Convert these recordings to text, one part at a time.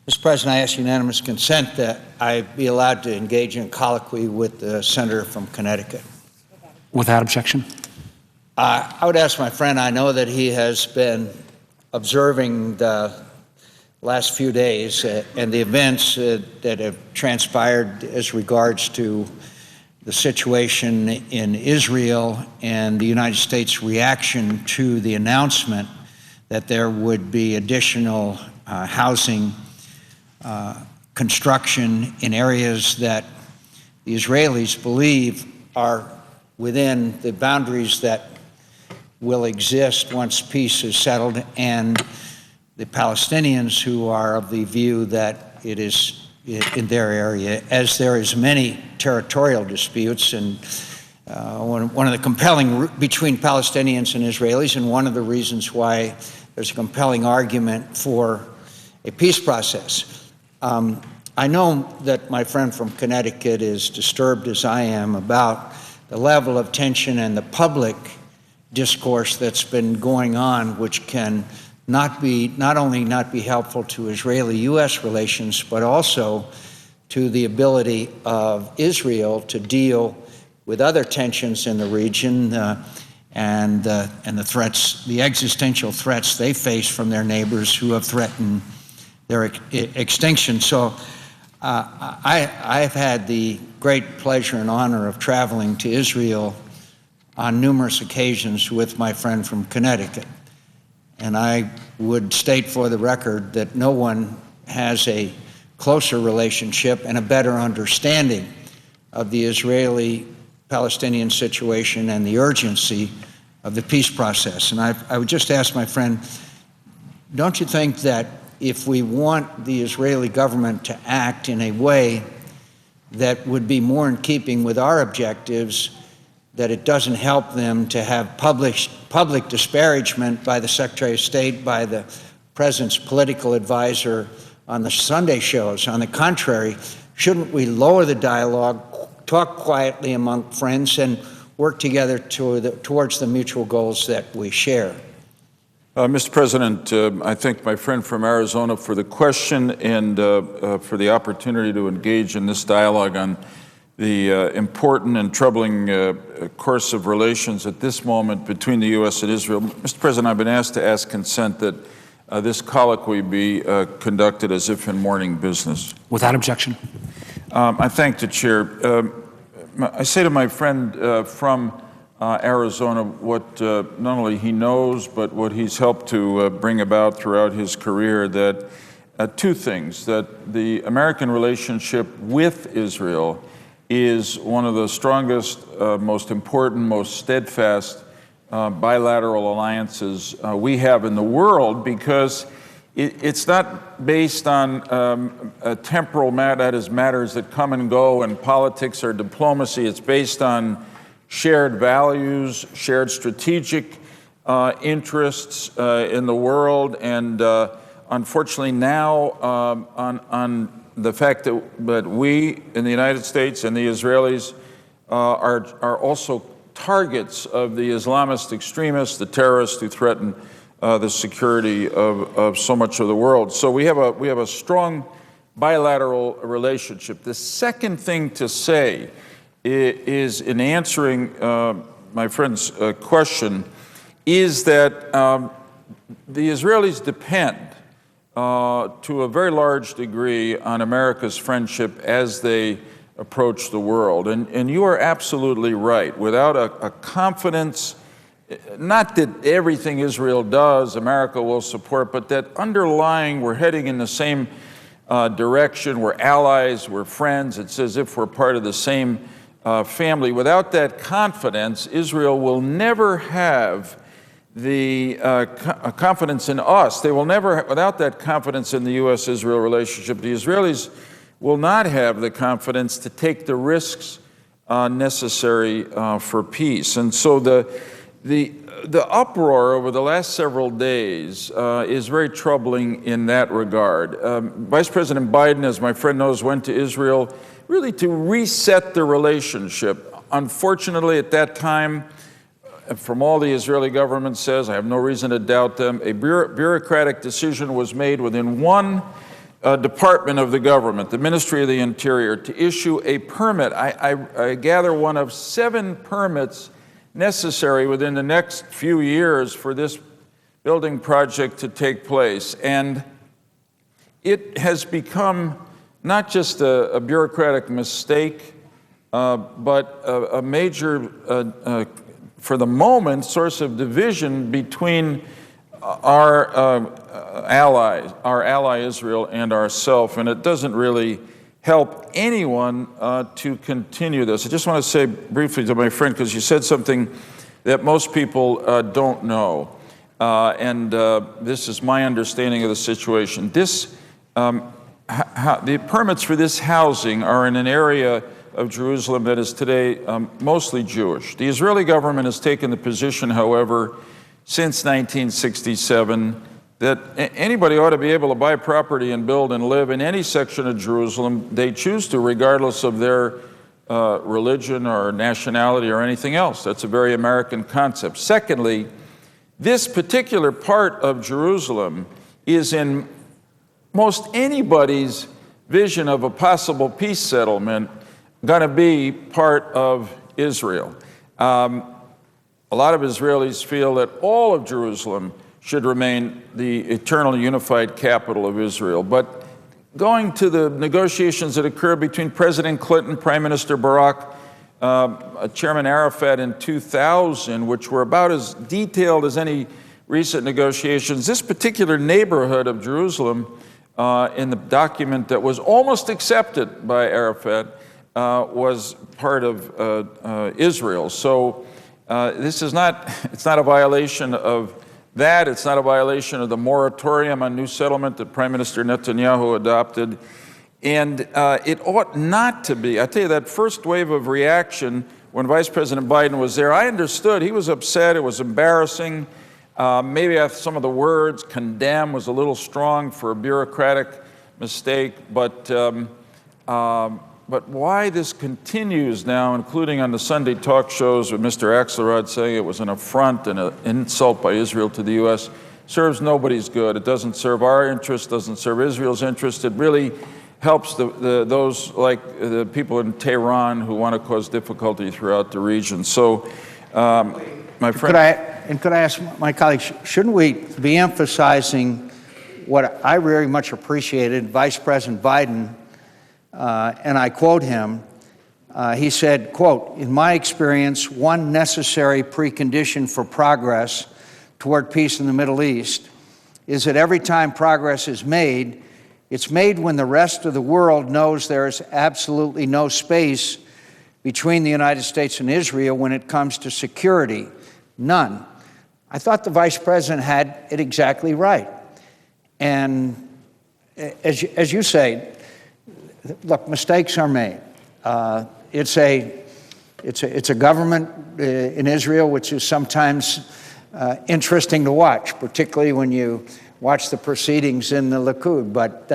Mr. President, I ask unanimous consent that I be allowed to engage in colloquy with the senator from Connecticut. Without objection. I would ask my friend, I know that he has been observing the last few days and the events that have transpired as regards to the situation in Israel and the United States reaction to the announcement that there would be additional housing construction in areas that the Israelis believe are within the boundaries that will exist once peace is settled, and the Palestinians who are of the view that it is in their area, as there is many territorial disputes, and one of the compelling between Palestinians and Israelis, and one of the reasons why there's a compelling argument for a peace process. I know that my friend from Connecticut is disturbed as I am about the level of tension and the public discourse that's been going on, which can not only not be helpful to Israeli-U.S. relations, but also to the ability of Israel to deal with other tensions in the region and the threats, the existential threats they face from their neighbors who have threatened their extinction. So I've had the great pleasure and honor of traveling to Israel on numerous occasions with my friend from Connecticut. And I would state for the record that no one has a closer relationship and a better understanding of the Israeli-Palestinian situation and the urgency of the peace process. And I would just ask my friend, don't you think that if we want the Israeli government to act in a way that would be more in keeping with our objectives, that it doesn't help them to have public disparagement by the Secretary of State, by the President's political advisor on the Sunday shows? On the contrary, shouldn't we lower the dialogue, talk quietly among friends, and work together towards the mutual goals that we share? Mr. President, I thank my friend from Arizona for the question and for the opportunity to engage in this dialogue on the important and troubling course of relations at this moment between the U.S. and Israel. Mr. President, I've been asked to ask consent that this colloquy be conducted as if in morning business. Without objection. I thank the chair. I say to my friend from Arizona what not only he knows, but what he's helped to bring about throughout his career, that two things: that the American relationship with Israel is one of the strongest, most important, most steadfast bilateral alliances we have in the world, because it's not based on temporal matters that come and go in politics or diplomacy. It's based on shared values, shared strategic interests in the world, and unfortunately now on the fact that we in the United States and the Israelis are also targets of the Islamist extremists, the terrorists who threaten the security of so much of the world. So we have a strong bilateral relationship. The second thing to say is, in answering my friend's question, is that the Israelis depend to a very large degree on America's friendship as they approach the world. And you are absolutely right. Without a confidence, not that everything Israel does America will support, but that underlying we're heading in the same direction, we're allies, we're friends, it's as if we're part of the same family. Without that confidence, Israel will never have the confidence in us. They will never, without that confidence in the U.S.-Israel relationship, the Israelis will not have the confidence to take the risks necessary for peace. And so the uproar over the last several days is very troubling in that regard. Vice President Biden, as my friend knows, went to Israel really to reset the relationship. Unfortunately, at that time, from all the Israeli government says, I have no reason to doubt them, a bureaucratic decision was made within one department of the government, the Ministry of the Interior, to issue a permit. I gather one of 7 permits necessary within the next few years for this building project to take place. And it has become not just a bureaucratic mistake, but a major, for the moment, source of division between our ally Israel and ourselves, and it doesn't really help anyone to continue this. I just want to say briefly to my friend, because you said something that most people don't know, and this is my understanding of the situation. The permits for this housing are in an area of Jerusalem that is today mostly Jewish. The Israeli government has taken the position, however, since 1967, that anybody ought to be able to buy property and build and live in any section of Jerusalem they choose to, regardless of their religion or nationality or anything else. That's a very American concept. Secondly, this particular part of Jerusalem is in most anybody's vision of a possible peace settlement going to be part of Israel. A lot of Israelis feel that all of Jerusalem should remain the eternal unified capital of Israel. But going to the negotiations that occurred between President Clinton, Prime Minister Barak, Chairman Arafat in 2000, which were about as detailed as any recent negotiations, this particular neighborhood of Jerusalem, in the document that was almost accepted by Arafat, was part of Israel. So this is it's not a violation of that. It's not a violation of the moratorium on new settlement that Prime Minister Netanyahu adopted. And it ought not to be. I tell you, that first wave of reaction when Vice President Biden was there, I understood. He was upset. It was embarrassing. Maybe some of the words, condemn, was a little strong for a bureaucratic mistake. But why this continues now, including on the Sunday talk shows with Mr. Axelrod saying it was an affront and an insult by Israel to the U.S., serves nobody's good. It doesn't serve our interest, doesn't serve Israel's interest. It really helps those like the people in Tehran who want to cause difficulty throughout the region. So, my friend... Could I ask my colleagues, shouldn't we be emphasizing what I very much appreciated, Vice President Biden, and I quote him, he said, quote, "In my experience, one necessary precondition for progress toward peace in the Middle East is that every time progress is made, it's made when the rest of the world knows there is absolutely no space between the United States and Israel when it comes to security. None." I thought the Vice President had it exactly right. And as you say, look, mistakes are made. It's a government in Israel which is sometimes interesting to watch, particularly when you watch the proceedings in the Likud, but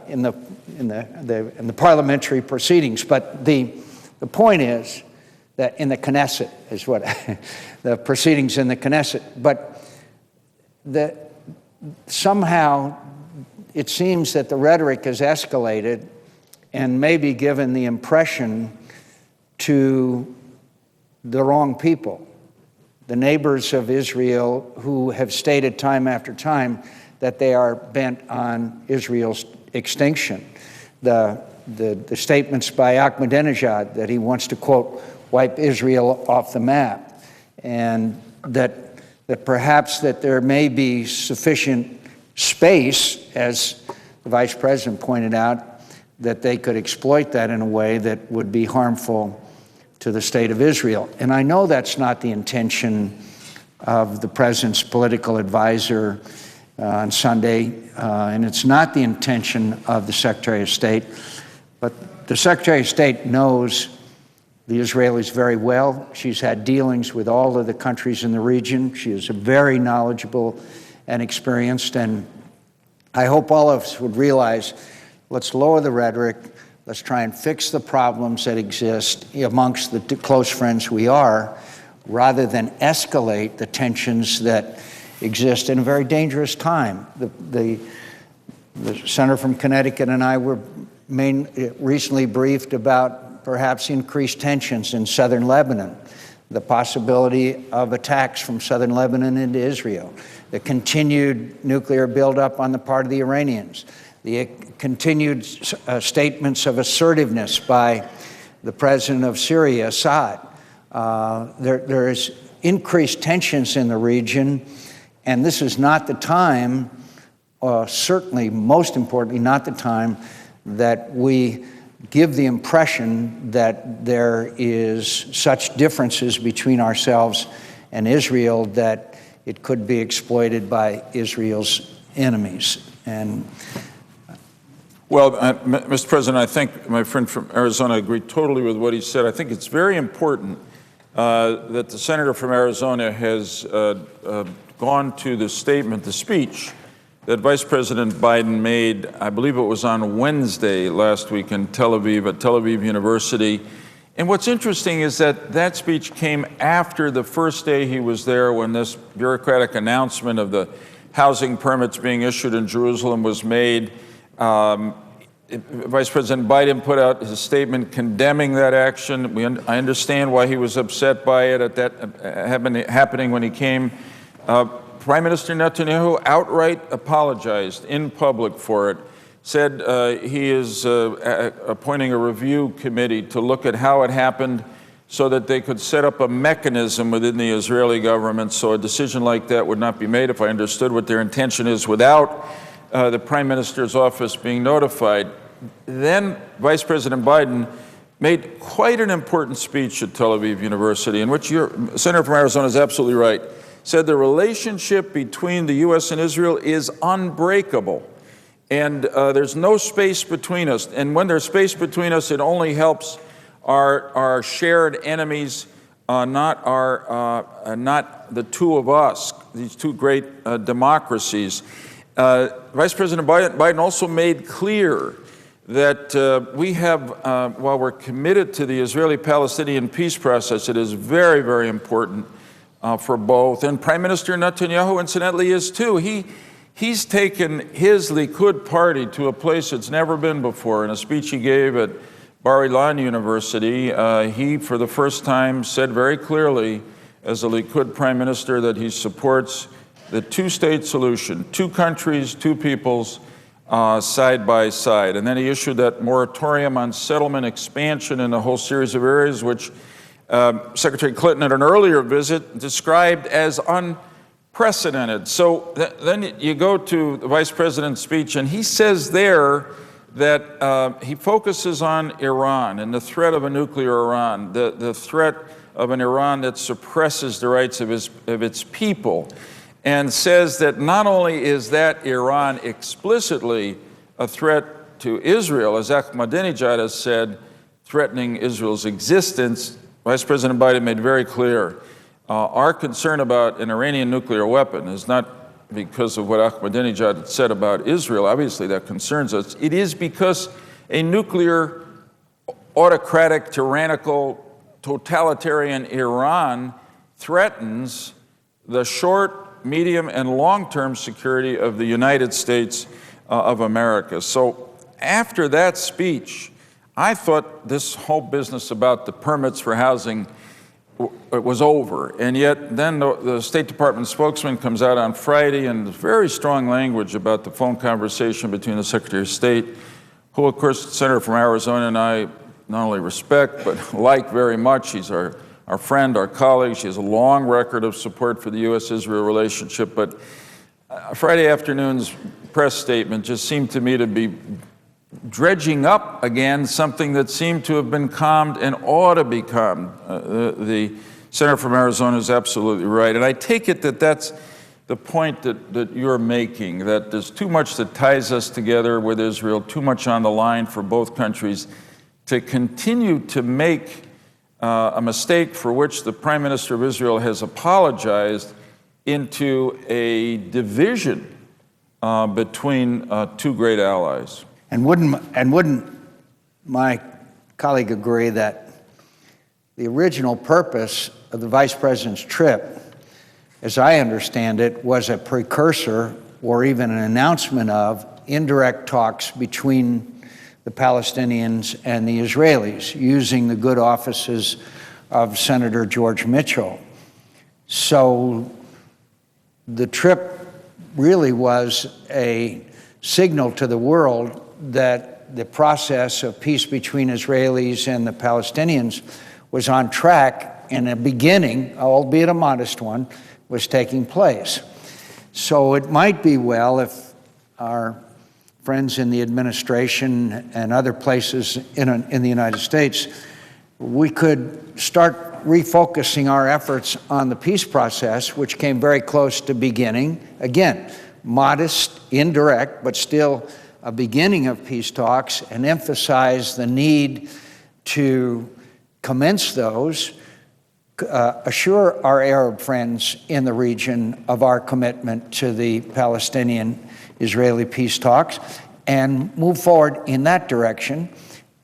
in the parliamentary proceedings. But the point is that in the Knesset is what the proceedings in the Knesset. But somehow it seems that the rhetoric has escalated and maybe given the impression to the wrong people, the neighbors of Israel who have stated time after time that they are bent on Israel's extinction. The statements by Ahmadinejad that he wants to, quote, wipe Israel off the map, and that perhaps that there may be sufficient space, as the Vice President pointed out, that they could exploit that in a way that would be harmful to the state of Israel. And I know that's not the intention of the President's political advisor on Sunday, and it's not the intention of the Secretary of State, but the Secretary of State knows the Israelis very well. She's had dealings with all of the countries in the region. She is very knowledgeable and experienced, and I hope all of us would realize, let's lower the rhetoric, let's try and fix the problems that exist amongst the close friends we are, rather than escalate the tensions that exist in a very dangerous time. The senator from Connecticut and I were recently briefed about perhaps increased tensions in southern Lebanon, the possibility of attacks from southern Lebanon into Israel, the continued nuclear buildup on the part of the Iranians, the continued statements of assertiveness by the president of Syria, Assad. There is increased tensions in the region, and this is not the time, certainly most importantly, not the time that we give the impression that there is such differences between ourselves and Israel that it could be exploited by Israel's enemies. And well, Mr. President, I think my friend from Arizona agreed totally with what he said. I think it's very important that the senator from Arizona has gone to the statement, the speech that Vice President Biden made, I believe it was on Wednesday last week in Tel Aviv, at Tel Aviv University. And what's interesting is that that speech came after the first day he was there, when this bureaucratic announcement of the housing permits being issued in Jerusalem was made. Vice President Biden put out his statement condemning that action. I understand why he was upset by it at that happening when he came. Prime Minister Netanyahu outright apologized in public for it, said he is appointing a review committee to look at how it happened so that they could set up a mechanism within the Israeli government so a decision like that would not be made, if I understood what their intention is, without the Prime Minister's office being notified. Then Vice President Biden made quite an important speech at Tel Aviv University, in which your senator from Arizona is absolutely right, said the relationship between the U.S. and Israel is unbreakable, and there's no space between us. And when there's space between us, it only helps our shared enemies, not the two of us, these two great democracies. Vice President Biden also made clear that we have, while we're committed to the Israeli-Palestinian peace process, it is very, very important for both. And Prime Minister Netanyahu, incidentally, is too. He's taken his Likud party to a place it's never been before. In a speech he gave at Bar-Ilan University, he, for the first time, said very clearly, as a Likud prime minister, that he supports the two-state solution, two countries, two peoples, side by side. And then he issued that moratorium on settlement expansion in a whole series of areas, which Secretary Clinton, at an earlier visit, described as unprecedented. So then you go to the Vice President's speech, and he says there that he focuses on Iran and the threat of a nuclear Iran, the threat of an Iran that suppresses the rights of its people, and says that not only is that Iran explicitly a threat to Israel, as Ahmadinejad has said, threatening Israel's existence. Vice President Biden made very clear, our concern about an Iranian nuclear weapon is not because of what Ahmadinejad said about Israel. Obviously, that concerns us. It is because a nuclear, autocratic, tyrannical, totalitarian Iran threatens the short, medium, and long-term security of the United States of America. So after that speech, I thought this whole business about the permits for housing was over. And yet then the State Department spokesman comes out on Friday and very strong language about the phone conversation between the Secretary of State, who, of course, the senator from Arizona and I not only respect, but like very much. He's our friend, our colleague. She has a long record of support for the U.S.-Israel relationship. But Friday afternoon's press statement just seemed to me to be dredging up again something that seemed to have been calmed and ought to be calmed. The senator from Arizona is absolutely right. And I take it that that's the point that you're making, that there's too much that ties us together with Israel, too much on the line for both countries to continue to make a mistake for which the Prime Minister of Israel has apologized into a division between two great allies. And wouldn't my colleague agree that the original purpose of the Vice President's trip, as I understand it, was a precursor or even an announcement of indirect talks between the Palestinians and the Israelis, using the good offices of Senator George Mitchell. So the trip really was a signal to the world that the process of peace between Israelis and the Palestinians was on track, and a beginning, albeit a modest one, was taking place. So it might be well if our friends in the administration and other places in the United States, we could start refocusing our efforts on the peace process, which came very close to beginning. Again, modest, indirect, but still a beginning of peace talks, and emphasize the need to commence those, assure our Arab friends in the region of our commitment to the Palestinian-Israeli peace talks, and move forward in that direction,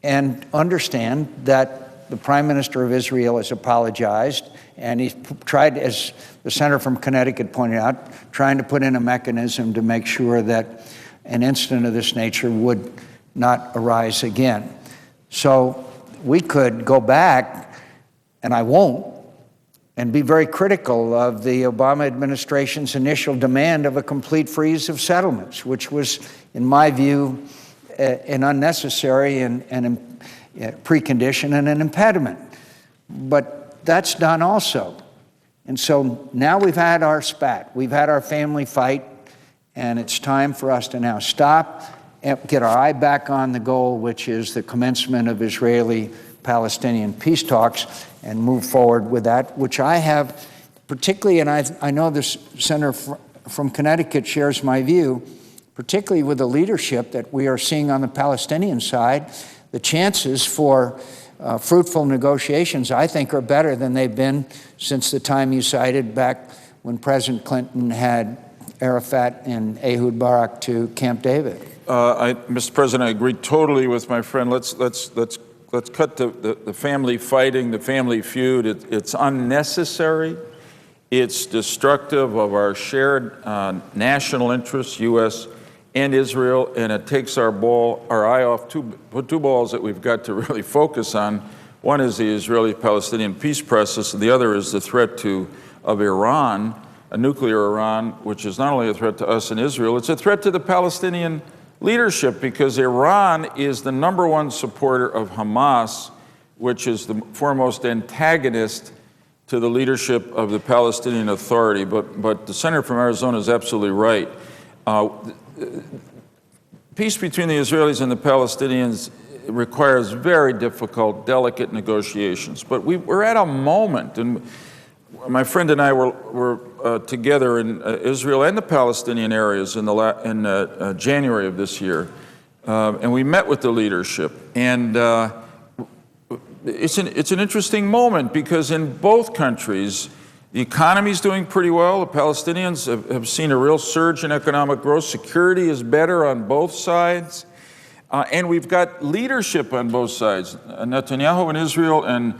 and understand that the Prime Minister of Israel has apologized, and he's tried, as the senator from Connecticut pointed out, trying to put in a mechanism to make sure that an incident of this nature would not arise again. So we could go back, and I won't, and be very critical of the Obama administration's initial demand of a complete freeze of settlements, which was, in my view, an unnecessary and precondition and an impediment. But that's done also. And so now we've had our spat, we've had our family fight, and it's time for us to now stop and get our eye back on the goal, which is the commencement of Israeli-Palestinian peace talks, and move forward with that, which I have particularly, and I know the senator from Connecticut shares my view, particularly with the leadership that we are seeing on the Palestinian side, the chances for fruitful negotiations, I think, are better than they've been since the time you cited back when President Clinton had Arafat and Ehud Barak to Camp David. Mr. President, I agree totally with my friend. Let's cut the family fighting, the family feud. It's unnecessary. It's destructive of our shared national interests, U.S. and Israel, and it takes our eye off two balls that we've got to really focus on. One is the Israeli-Palestinian peace process, and the other is the threat of Iran, a nuclear Iran, which is not only a threat to us and Israel, it's a threat to the Palestinian leadership, because Iran is the #1 supporter of Hamas, which is the foremost antagonist to the leadership of the Palestinian Authority. But the senator from Arizona is absolutely right. Peace between the Israelis and the Palestinians requires very difficult, delicate negotiations. But we're at a moment, and my friend and I were together in Israel and the Palestinian areas in January of this year, and we met with the leadership. And it's an interesting moment, because in both countries, the economy is doing pretty well. The Palestinians have seen a real surge in economic growth. Security is better on both sides. And we've got leadership on both sides. Netanyahu in Israel and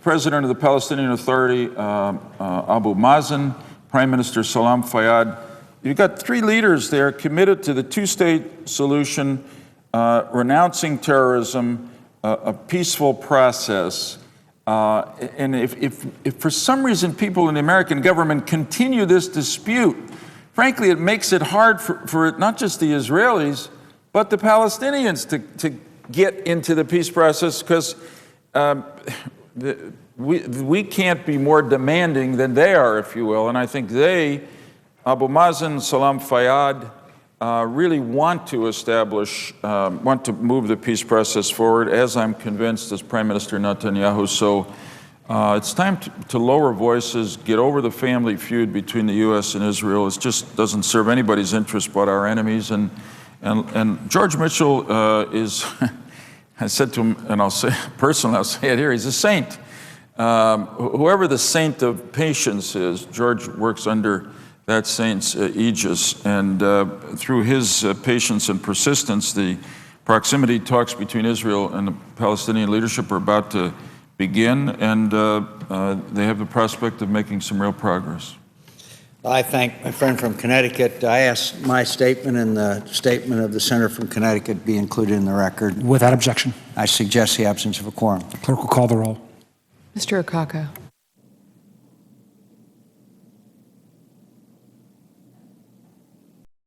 President of the Palestinian Authority, Abu Mazen, Prime Minister Salam Fayyad. You've got three leaders there committed to the two-state solution, renouncing terrorism, a peaceful process. And if for some reason people in the American government continue this dispute, frankly, it makes it hard for not just the Israelis, but the Palestinians to get into the peace process, because we can't be more demanding than they are, if you will. And I think Abu Mazen, Salam Fayyad, really want to move the peace process forward, as I'm convinced as Prime Minister Netanyahu. So it's time to lower voices, get over the family feud between the U.S. and Israel. It just doesn't serve anybody's interest but our enemies. And George Mitchell is, I said to him, and I'll say personally, I'll say it here, he's a saint. Whoever the saint of patience is, George works under that saint's aegis, and through his patience and persistence, the proximity talks between Israel and the Palestinian leadership are about to begin, and they have the prospect of making some real progress. I thank my friend from Connecticut. I ask my statement and the statement of the senator from Connecticut be included in the record. Without objection. I suggest the absence of a quorum. Clerk will call the roll. Mr. Okaka.